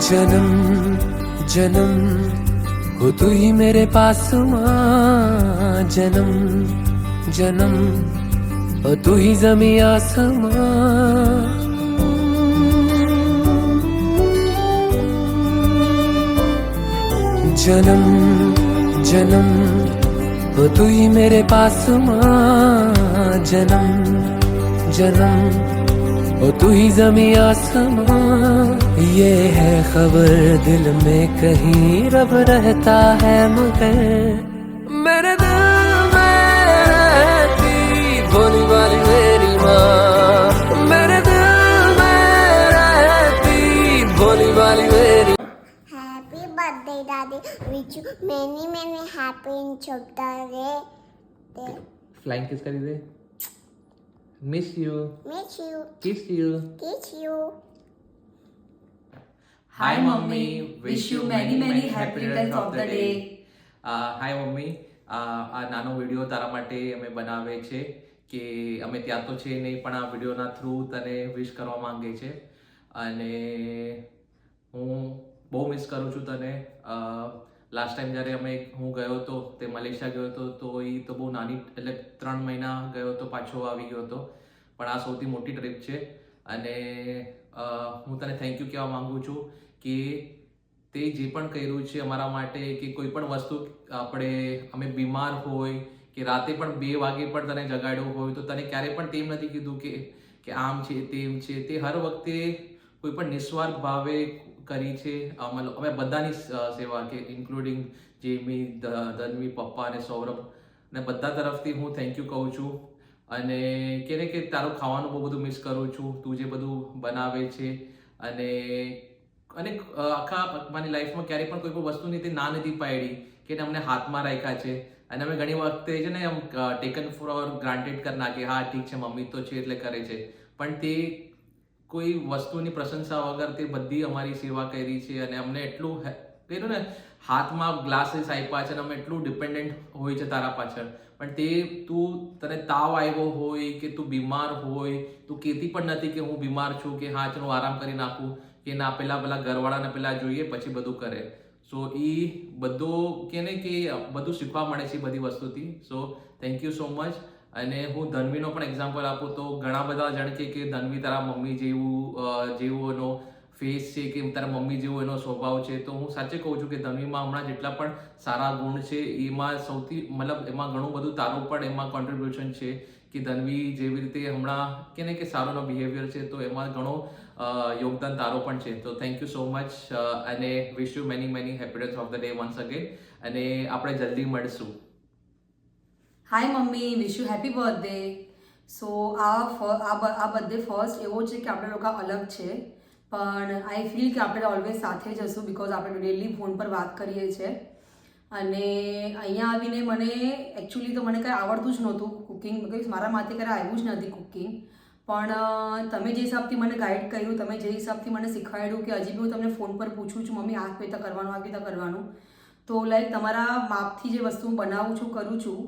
जन्म जन्म हो तू ही मेरे पास माँ, जन्म जन्म हो तू ही जमी आसमां। जन्म जन्म हो तू ही मेरे पास माँ, जन्म जन्म हो तू ही जमी आसमां। ये है खबर दिल में कहीं रब रहता है मगर मेरे दिल में रहती भोली वाली मेरी माँ, मेरे दिल में रहती भोली वाली मेरी। Happy birthday, Daddy. Wish you many happy of the day. Flying kiss करी दे। Miss you, Miss you. Kiss you. Kiss you. Hi mummy, wish you many happy returns of the day. Hi mummy, આ નાનો video તારા માટે અમે બનાવે છે કે અમે ત્યાં તો છે નહીં પણ આ વિડીયોના થ્રુ તને વિશ કરવા માંગે છે અને હું બહુ મિસ કરું છું તને। લાસ્ટ ટાઈમ જ્યારે હું ગયો હતો તે મલેશિયા ગયો હતો તો એ તો બહુ નાની એટલે 3 મહિના ગયો હતો પાછો આવી ગયો હતો પણ આ સૌથી મોટી ટ્રીપ છે અને હું તને થેન્ક યુ કહેવા માંગુ છું કે તે જે પણ કર્યું છે અમારા માટે કે કોઈ પણ વસ્તુ અમે બીમાર હોય કે રાતે પણ 2 વાગે પણ તને જગાડ્યો હોય તો તને ક્યારે પણ તેમ નથી કીધું કે આમ છે તેમ છે, તે હર વખતે કોઈ પણ નિસ્વાર્થ ભાવે કરી છે। અમે બધાની સેવા કે ઇન્ક્લુડિંગ જેમી, ધનવી, પપ્પા અને સૌરભ ને બધા તરફથી હું થેન્ક યુ કહું છું અને કે તારું ખાવાનું બહુ બધું મિસ કરું છું, તું જે બધું બનાવે છે અને આખા મારી લાઈફમાં ક્યારેય પણ કોઈ પણ વસ્તુની તે ના નથી પાડી કે અમને હાથમાં રાખ્યા છે અને અમે ઘણી વખતે છે ને ટેકન ફોર ગ્રાન્ટેડ કરી નાખીએ, હા ઠીક છે મમ્મી તો છે એટલે કરે છે, પણ તે કોઈ વસ્તુની પ્રશંસા વગર તે બધી અમારી સેવા કરી છે અને અમને એટલું કહ્યું ને હાથમાં ગ્લાસીસ આપ્યા છે અને અમે એટલું ડિપેન્ડન્ટ હોય છે તારા પાછળ, પણ તને તાવ આવ્યો હોય કે તું બીમાર હોય તું કહેતી પણ નથી કે હું બીમાર છું કે હા ચલો આરામ કરી નાખું કે ના પેલા ઘરવાળાને પેલા જોઈએ પછી બધું કરે। સો એ બધું કે બધું શીખવા મળે છે બધી વસ્તુથી। So thank you so much. અને હું ધનવીનો પણ એક્ઝામ્પલ આપું તો ઘણા બધા જણ કે ધનવી તારા મમ્મી જેવું એનો ફેસ છે કે તારા મમ્મી જેવો એનો સ્વભાવ છે, તો હું સાચે કહું છું કે ધનવીમાં હમણાં જેટલા પણ સારા ગુણ છે એમાં સૌથી એમાં ઘણું બધું તારું પણ એમાં કોન્ટ્રીબ્યુશન છે કે ધનવી જેવી રીતે હમણાં કે સારોનો બિહેવિયર છે તો એમાં ઘણો યોગદાન તારો પણ છે। તો થેન્ક યુ સો મચ અને wish you many happy returns of the day once again અને આપણે જલ્દી મળશું। Hi mummy, wish you happy birthday. So આ બર્થડે ફર્સ્ટ એવો છે કે આપણે લોકો અલગ છે પણ આઈ ફીલ કે આપણે ઓલવેઝ સાથે જ હશું બિકોઝ આપણે ડેલી ફોન પર વાત કરીએ છીએ અને અહીંયા આવીને મને એકચ્યુઅલી તો મને કંઈ આવડતું જ નહોતું કુકિંગ, બિકોઝ મારા માટે કંઈ આવ્યું જ નથી કુકિંગ, પણ તમે જે હિસાબથી મને ગાઈડ કર્યું, તમે જે હિસાબથી મને શીખવાડ્યું કે હજી બી હું તમને ફોન પર પૂછું છું મમ્મી આ કઈ રીતે કરવાનું આ કઈ રીતે કરવાનું, તો લાઈક તમારા માપથી જે વસ્તુ હું બનાવું છું કરું છું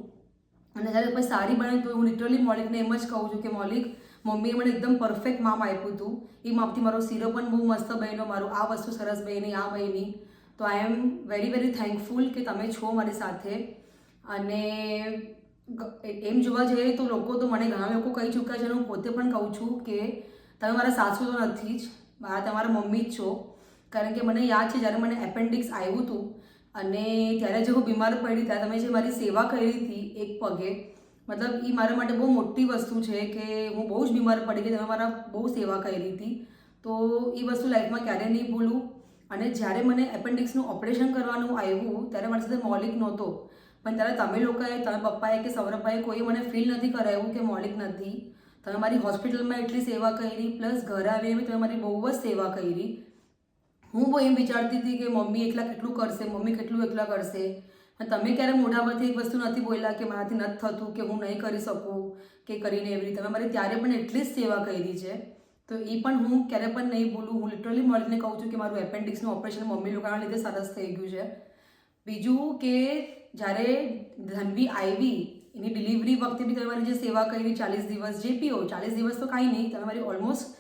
અને જ્યારે પછી સારી બને તો હું લિટરલી મોલિકને એમ જ કહું છું કે મોલિક મમ્મીએ મને એકદમ પરફેક્ટ માપ આપ્યું હતું, એ માપથી મારો શીરો પણ બહુ મસ્ત બન્યો, મારું આ વસ્તુ સરસ બની આ બની, તો આઈ એમ વેરી થેન્કફુલ કે તમે છો મારી સાથે। અને એમ જોવા જઈએ તો લોકો તો મને ઘણા લોકો કહી ચૂક્યા છે અને હું પોતે પણ કહું છું કે તમે મારા સાસુ તો નથી જ, તમારા મમ્મી જ છો, કારણ કે મને યાદ છે જ્યારે મને એપેન્ડિક્સ આવ્યું હતું અને ત્યારે જે હું બીમાર પડી ત્યારે તમે જે મારી સેવા કરી હતી એક પગે, મતલબ એ મારા માટે બહુ મોટી વસ્તુ છે કે હું બહુ જ બીમાર પડી ગઈ, તમે મારા બહુ સેવા કરી હતી, તો એ વસ્તુ લાઈફમાં ક્યારેય નહીં ભૂલું। અને જ્યારે મને એપેન્ડિક્સનું ઓપરેશન કરવાનું આવ્યું ત્યારે મારી સાથે મોલિક નહોતો, પણ ત્યારે તમે લોકોએ, તમે પપ્પાએ કે સૌરભભાઈએ કોઈ મને ફીલ નથી કરાવ્યું કે મોલિક નથી, તમે મારી હોસ્પિટલમાં એટલી સેવા કરી પ્લસ ઘરે આવીને તમે મારી બહુ જ સેવા કરી। હું બહુ એમ વિચારતી હતી કે મમ્મી એકલા કેટલું કરશે, મમ્મી કેટલું એકલા કરશે, અને તમે ક્યારે મોઢામાંથી એક વસ્તુ નથી બોલ્યા કે મારાથી નથી થતું કે હું નહીં કરી શકું કે કરીને એવી રીતે તમે મારી ત્યારે પણ એટલી જ સેવા કરી છે, તો એ પણ હું ક્યારે પણ નહીં ભૂલું। હું લિટરલી મોલિકને કહું છું કે મારું એપેન્ડિક્સનું ઓપરેશન મમ્મી લોકોના લીધે સરસ થઈ ગયું છે। બીજું કે જ્યારે ધનવી આવી એની ડિલિવરી વખતે બી તમે મારી જે સેવા કરી 40 દિવસ જે પી હોય 40 દિવસ તો કાંઈ નહીં, તમે મારી ઓલમોસ્ટ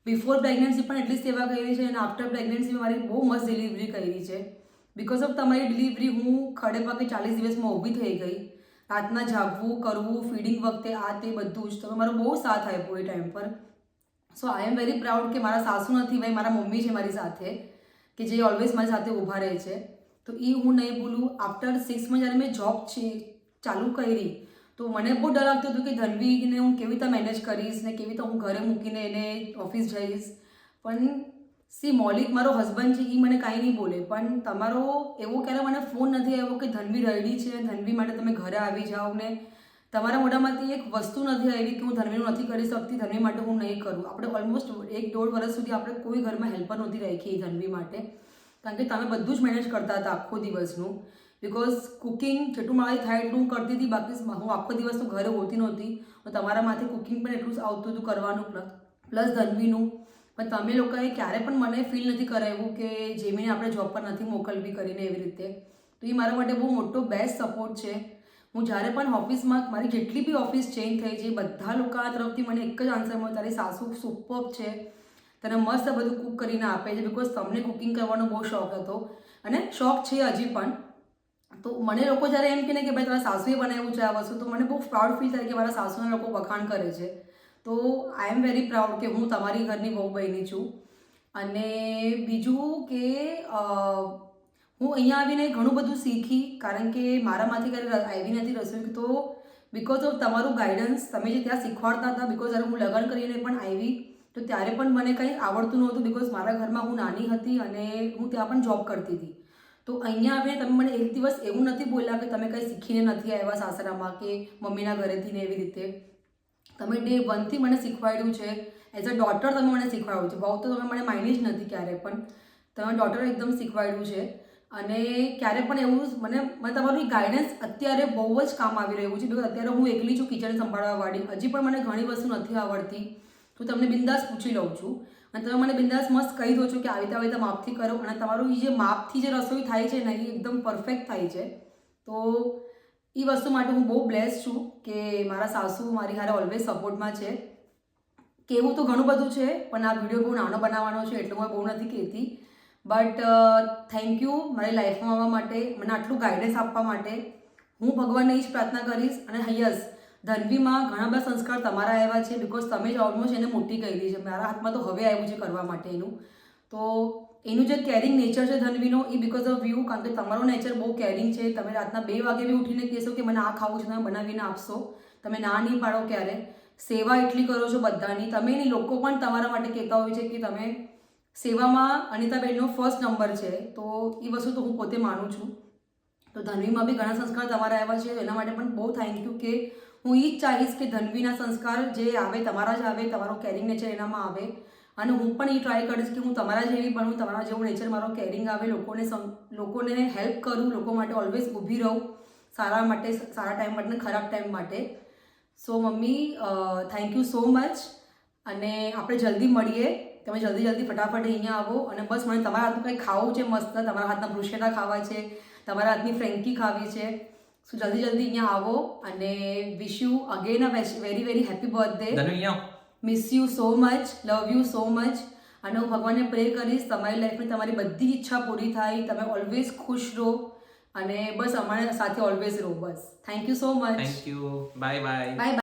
બિફોર પ્રેગ્નન્સી પણ એટલી સેવા કરી છે અને આફ્ટર પ્રેગ્નન્સી મારી બહુ મસ્ત ડિલિવરી કરી છે. બિકોઝ ઓફ તમારી ડિલિવરી હું ખડે પગે 40 દિવસમાં ઊભી થઈ ગઈ. રાતના જાગવું કરવું, ફીડિંગ વખતે આ તે બધું જ. તમે મારો બહુ સાથ આપ્યો એ ટાઈમ પર. સો આઈ એમ વેરી પ્રાઉડ કે મારા સાસુ નથી ભાઈ, મારા મમ્મી છે મારી સાથે, કે જે ઓલવેઝ મારી સાથે ઊભા રહે છે. તો એ હું નહીં ભૂલું. આફ્ટર 6 મંથ જ્યારે મેં જોબ ચાલુ કરી તો મને બહુ ડર લાગતો હતો કે ધનવીને હું કેવી રીતે મેનેજ કરીશ ને કેવી રીતે હું ઘરે મૂકીને એને ઓફિસ જઈશ. પણ સી મૌલિક મારો હસબન્ડ છે, એ મને કાંઈ નહીં બોલે, પણ તમારો એવો ક્યારે મને ફોન નથી આવ્યો કે ધનવી રડી છે, ધનવી માટે તમે ઘરે આવી જાઓ, ને તમારા મોઢામાંથી એક વસ્તુ નથી આવી કે હું ધનવીનું નથી કરી શકતી, ધનવી માટે હું નહીં કરું. આપણે ઓલમોસ્ટ 1-1.5 વર્ષ સુધી આપણે કોઈ ઘરમાં હેલ્પર નહોતી રાખી ધનવી માટે, કારણ કે તમે બધું જ મેનેજ કરતા હતા આખો દિવસનું. બિકોઝ કુકિંગ જેટલું મારી થાય એટલું હું કરતી હતી, બાકી હું આખો દિવસ તો ઘરે હોતી નહોતી. તમારામાંથી કુકિંગ પણ એટલું જ આવતું હતું કરવાનું, પ્લસ ધનવીનું. પણ તમે લોકોએ ક્યારે પણ મને ફીલ નથી કરાવ્યું કે જેમીને આપણે જોબ પર નથી મોકલવી કરીને એવી રીતે. તો એ મારા માટે બહુ મોટો બેસ્ટ સપોર્ટ છે. હું જ્યારે પણ ઓફિસમાં મારી જેટલી બી ઓફિસ ચેન્જ થઈ છે બધા લોકો તરફથી મને એક જ આન્સર મળ્યો, તારી સાસુ સુપર છે, તને મસ્ત બધું કુક કરીને આપે છે. બિકોઝ તમને કુકિંગ કરવાનો બહુ શોખ હતો અને શોખ છે હજી પણ. તો મને લોકો જ્યારે એમ કહે ને કે ભાઈ તારા સાસુએ બનાવ્યું છે આ વસ્તુ, તો મને બહુ પ્રાઉડ ફીલ થાય કે મારા સાસુના લોકો વખાણ કરે છે. તો આઈ એમ વેરી પ્રાઉડ કે હું તમારી ઘરની બહુ બની છું. અને બીજું કે હું અહીંયા આવીને ઘણું બધું શીખી, કારણ કે મારામાંથી ક્યારે આવી નથી રસોઈ. તો બિકોઝ ઓફ તમારું ગાઈડન્સ, તમે જે ત્યાં શીખવાડતા હતા, બિકોઝ જ્યારે હું લગ્ન કરીને પણ આવી તો ત્યારે પણ મને કંઈ આવડતું નહોતું, બિકોઝ મારા ઘરમાં હું નાની હતી અને હું ત્યાં પણ જોબ કરતી હતી. તો અહીંયા આવીને તમે મને એક દિવસ એવું નથી બોલ્યા કે તમે કંઈ શીખીને નથી આવ્યા સાસરામાં કે મમ્મીના ઘરેથી ને એવી રીતે. તમે ડે 1થી મને શીખવાડ્યું છે. એઝ અ ડોટર તમે મને શીખવાડ્યું છે. બહુ તો તમે મને માની જ નથી ક્યારે પણ, તમે ડોટર એકદમ શીખવાડ્યું છે. અને ક્યારે પણ એવું મને તમારું ગાઈડન્સ અત્યારે બહુ જ કામ આવી રહ્યું છે. બિકોઝ અત્યારે હું એકલી છું કિચન સંભાળવાવાળી, હજી પણ મને ઘણી વસ્તુ નથી આવડતી. તો તમને બિંદાસ પૂછી લઉં છું અને તમે મને બિંદાસ મસ્ત કહી દો છો કે આવી રીતે માપથી કરો, અને તમારું જે માપથી જે રસોઈ થાય છે ને એ એકદમ પરફેક્ટ થાય છે. તો એ વસ્તુ માટે હું બહુ બ્લેસ છું કે મારા સાસુ મારી હારે ઓલવેઝ સપોર્ટમાં છે. કહેવું તો ઘણું બધું છે, પણ આ વિડીયો બહુ નાનો બનાવવાનો છે એટલે હું બહુ નથી કહેતી. બટ થેન્ક યુ મારી લાઈફમાં આવવા માટે, મને આટલું ગાઈડન્સ આપવા માટે. હું ભગવાનને જ પ્રાર્થના કરીશ. અને યસ, ધનવીમાં ઘણા બધા સંસ્કાર તમારા આવ્યા છે, બિકોઝ તમે જ ઓલમોસ્ટ એને મોટી કરી છે. મારા હાથમાં તો હવે આવ્યું છે કરવા માટે એનું. તો એનું જે કેરિંગ નેચર છે ધનવીનો, એ બિકોઝ ઓફ યુ, કારણ કે તમારો નેચર બહુ કેરિંગ છે. તમે રાતના 2 વાગે બી ઉઠીને કહેશો કે મને આ ખાવું છે, તમે બનાવીને આપશો, તમે ના નહીં પાડો ક્યારે. સેવા એટલી કરો છો બધાની, તમે નહીં લોકો પણ તમારા માટે કહેતા હોય છે કે તમે સેવામાં અનિતાબેનનો ફર્સ્ટ નંબર છે. તો એ વસ્તુ તો હું પોતે માનું છું. તો ધનવીમાં બી ઘણા સંસ્કાર તમારા આવ્યા છે, એના માટે પણ બહુ થેન્ક યુ. કે હું એ જ ચાહીશ કે ધનવીના સંસ્કાર જે આવે તમારા જ આવે, તમારો કેરિંગ નેચર એનામાં આવે. અને હું પણ એ ટ્રાય કરીશ કે હું તમારા જેવી બનું, તમારા જેવું નેચર મારો કેરિંગ આવે, લોકોને હેલ્પ કરું, લોકો માટે ઓલવેઝ ઊભી રહું, સારા માટે, સારા ટાઈમ માટે ને ખરાબ ટાઈમ માટે. So mummy thank you so much. અને આપણે જલ્દી મળીએ. તમે જલ્દી ફટાફટ અહીંયા આવો. અને બસ મને તમારા હાથનું કંઈ ખાવું છે મસ્ત, તમારા હાથના બ્રુશેટા ખાવા છે, તમારા હાથની ફ્રેન્કી ખાવી છે. સો જલ્દી અહીંયા આવો. અને wish you again a very very happy birthday. Miss you so much, love you so much. અને હું ભગવાનને પ્રે કરીશ તમારી લાઈફમાં તમારી બધી ઈચ્છા પૂરી થાય, તમે ઓલવેઝ ખુશ રહો અને બસ અમારા સાથે ઓલવેઝ રહો. બસ thank you so much. Thank you. Bye bye. By.